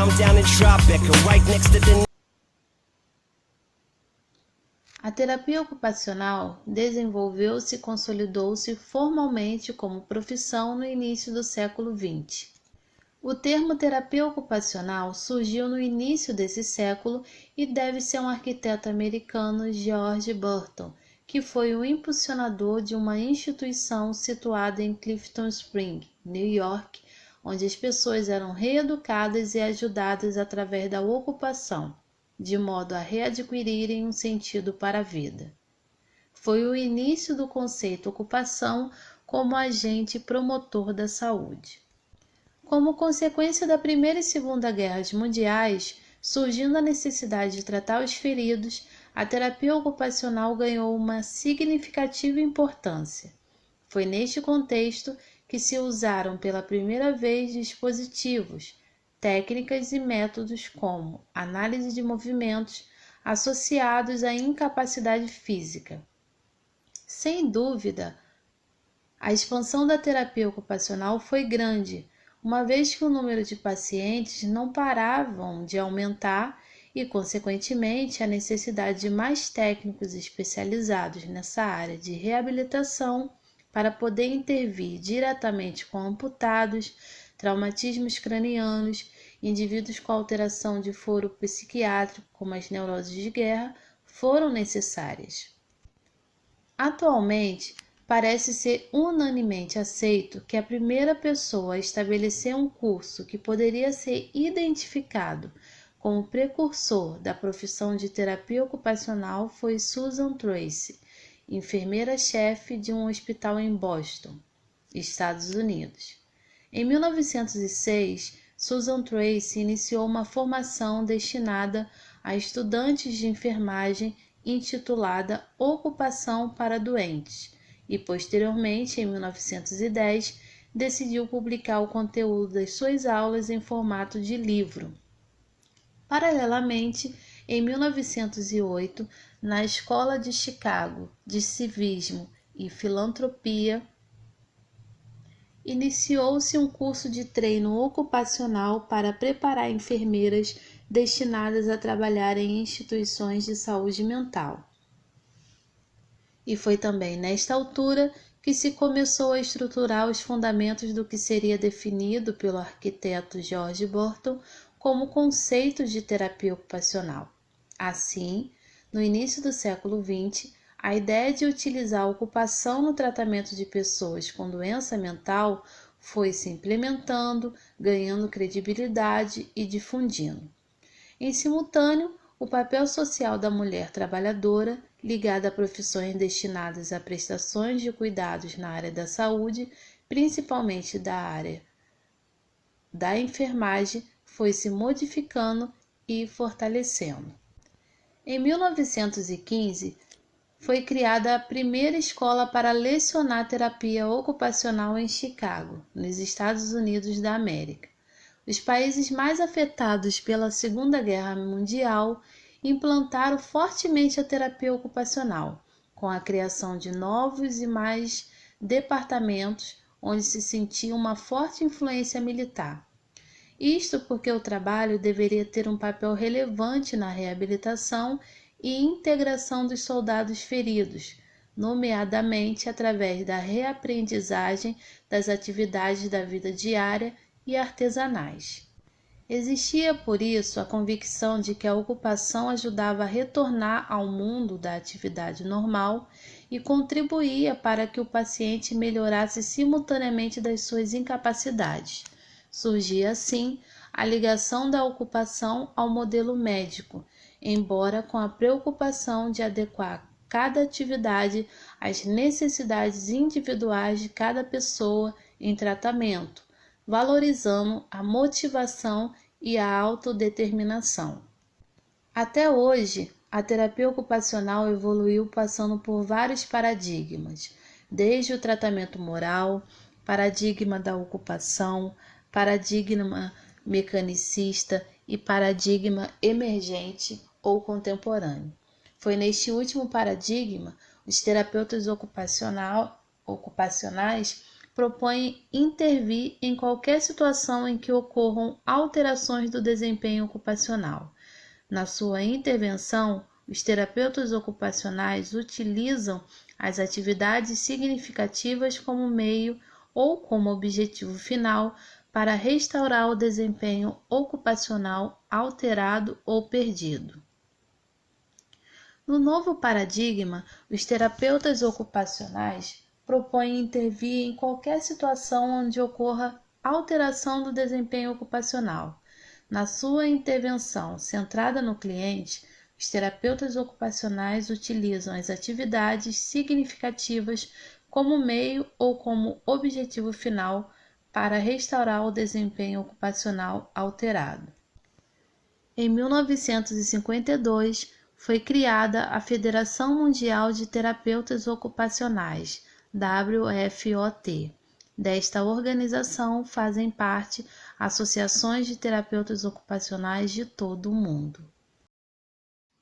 down in Tribeca, right next to the... A terapia ocupacional desenvolveu-se e consolidou-se formalmente como profissão no início do século XX. O termo terapia ocupacional surgiu no início desse século e deve-se a um arquiteto americano, George Burton, que foi o impulsionador de uma instituição situada em Clifton Springs, New York, onde as pessoas eram reeducadas e ajudadas através da ocupação, de modo a readquirirem um sentido para a vida. Foi o início do conceito ocupação como agente promotor da saúde. Como consequência da Primeira e Segunda Guerras Mundiais, surgindo a necessidade de tratar os feridos, a terapia ocupacional ganhou uma significativa importância. Foi neste contexto que se usaram pela primeira vez dispositivos, técnicas e métodos como análise de movimentos associados à incapacidade física. Sem dúvida, a expansão da terapia ocupacional foi grande, uma vez que o número de pacientes não paravam de aumentar e, consequentemente, a necessidade de mais técnicos especializados nessa área de reabilitação para poder intervir diretamente com amputados, traumatismos cranianos, indivíduos com alteração de foro psiquiátrico, como as neuroses de guerra, foram necessárias. Atualmente, parece ser unanimemente aceito que a primeira pessoa a estabelecer um curso que poderia ser identificado como precursor da profissão de terapia ocupacional foi Susan Tracy, enfermeira-chefe de um hospital em Boston, Estados Unidos. Em 1906, Susan Tracy iniciou uma formação destinada a estudantes de enfermagem intitulada Ocupação para Doentes, e posteriormente, em 1910, decidiu publicar o conteúdo das suas aulas em formato de livro. Paralelamente, em 1908, na Escola de Chicago de Civismo e Filantropia, iniciou-se um curso de treino ocupacional para preparar enfermeiras destinadas a trabalhar em instituições de saúde mental. E foi também nesta altura que se começou a estruturar os fundamentos do que seria definido pelo arquiteto George Burton como conceito de terapia ocupacional. Assim, no início do século XX, a ideia de utilizar a ocupação no tratamento de pessoas com doença mental foi se implementando, ganhando credibilidade e difundindo. Em simultâneo, o papel social da mulher trabalhadora, ligada a profissões destinadas a prestações de cuidados na área da saúde, principalmente da área da enfermagem, foi se modificando e fortalecendo. Em 1915, foi criada a primeira escola para lecionar terapia ocupacional em Chicago, nos Estados Unidos da América. Os países mais afetados pela Segunda Guerra Mundial implantaram fortemente a terapia ocupacional, com a criação de novos e mais departamentos onde se sentia uma forte influência militar. Isto porque o trabalho deveria ter um papel relevante na reabilitação e integração dos soldados feridos, nomeadamente através da reaprendizagem das atividades da vida diária e artesanais. Existia, por isso, a convicção de que a ocupação ajudava a retornar ao mundo da atividade normal e contribuía para que o paciente melhorasse simultaneamente das suas incapacidades. Surgia, assim, a ligação da ocupação ao modelo médico, embora com a preocupação de adequar cada atividade às necessidades individuais de cada pessoa em tratamento, valorizando a motivação e a autodeterminação. Até hoje, a terapia ocupacional evoluiu passando por vários paradigmas, desde o tratamento moral, paradigma da ocupação, paradigma mecanicista e paradigma emergente ou contemporâneo. Foi neste último paradigma, os terapeutas ocupacionais propõe intervir em qualquer situação em que ocorram alterações do desempenho ocupacional. Na sua intervenção, os terapeutas ocupacionais utilizam as atividades significativas como meio ou como objetivo final para restaurar o desempenho ocupacional alterado ou perdido. No novo paradigma, os terapeutas ocupacionais propõem intervir em qualquer situação onde ocorra alteração do desempenho ocupacional. Na sua intervenção centrada no cliente, os terapeutas ocupacionais utilizam as atividades significativas como meio ou como objetivo final para restaurar o desempenho ocupacional alterado. Em 1952, foi criada a Federação Mundial de Terapeutas Ocupacionais, WFOT. Desta organização fazem parte associações de terapeutas ocupacionais de todo o mundo.